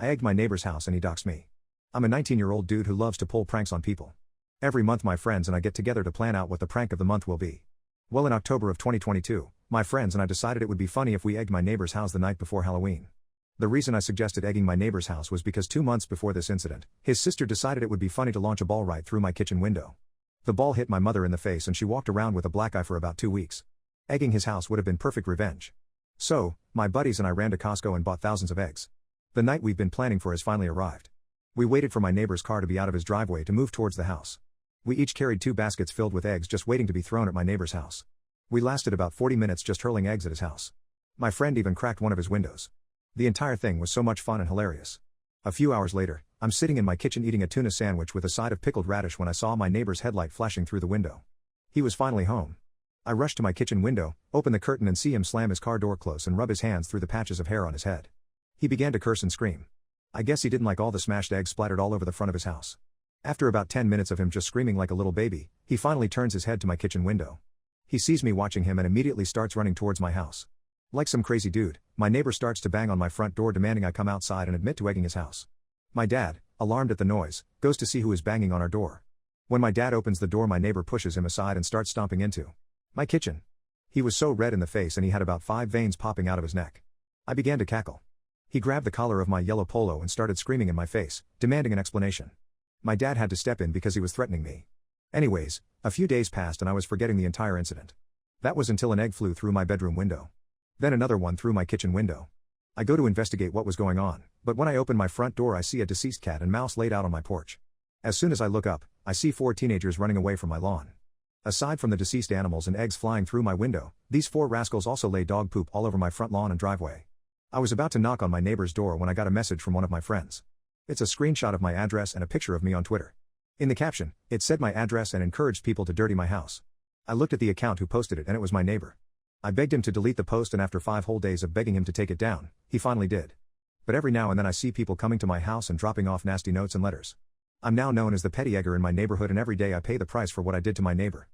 I egged my neighbor's house and he doxed me. I'm a 19-year-old dude who loves to pull pranks on people. Every month my friends and I get together to plan out what the prank of the month will be. Well, in October of 2022, my friends and I decided it would be funny if we egged my neighbor's house the night before Halloween. The reason I suggested egging my neighbor's house was because 2 months before this incident, his sister decided it would be funny to launch a ball right through my kitchen window. The ball hit my mother in the face and she walked around with a black eye for about 2 weeks. Egging his house would have been perfect revenge. So, my buddies and I ran to Costco and bought thousands of eggs. The night we've been planning for has finally arrived. We waited for my neighbor's car to be out of his driveway to move towards the house. We each carried 2 baskets filled with eggs just waiting to be thrown at my neighbor's house. We lasted about 40 minutes just hurling eggs at his house. My friend even cracked one of his windows. The entire thing was so much fun and hilarious. A few hours later, I'm sitting in my kitchen eating a tuna sandwich with a side of pickled radish when I saw my neighbor's headlight flashing through the window. He was finally home. I rushed to my kitchen window, open the curtain and see him slam his car door close and rub his hands through the patches of hair on his head. He began to curse and scream. I guess he didn't like all the smashed eggs splattered all over the front of his house. After about 10 minutes of him just screaming like a little baby, he finally turns his head to my kitchen window. He sees me watching him and immediately starts running towards my house. Like some crazy dude, my neighbor starts to bang on my front door demanding I come outside and admit to egging his house. My dad, alarmed at the noise, goes to see who is banging on our door. When my dad opens the door, my neighbor pushes him aside and starts stomping into my kitchen. He was so red in the face and he had about 5 veins popping out of his neck. I began to cackle. He grabbed the collar of my yellow polo and started screaming in my face, demanding an explanation. My dad had to step in because he was threatening me. Anyways, a few days passed and I was forgetting the entire incident. That was until an egg flew through my bedroom window. Then another one through my kitchen window. I go to investigate what was going on, but when I open my front door I see a deceased cat and mouse laid out on my porch. As soon as I look up, I see 4 teenagers running away from my lawn. Aside from the deceased animals and eggs flying through my window, these 4 rascals also lay dog poop all over my front lawn and driveway. I was about to knock on my neighbor's door when I got a message from one of my friends. It's a screenshot of my address and a picture of me on Twitter. In the caption, it said my address and encouraged people to dirty my house. I looked at the account who posted it and it was my neighbor. I begged him to delete the post and after 5 whole days of begging him to take it down, he finally did. But every now and then I see people coming to my house and dropping off nasty notes and letters. I'm now known as the petty egger in my neighborhood and every day I pay the price for what I did to my neighbor.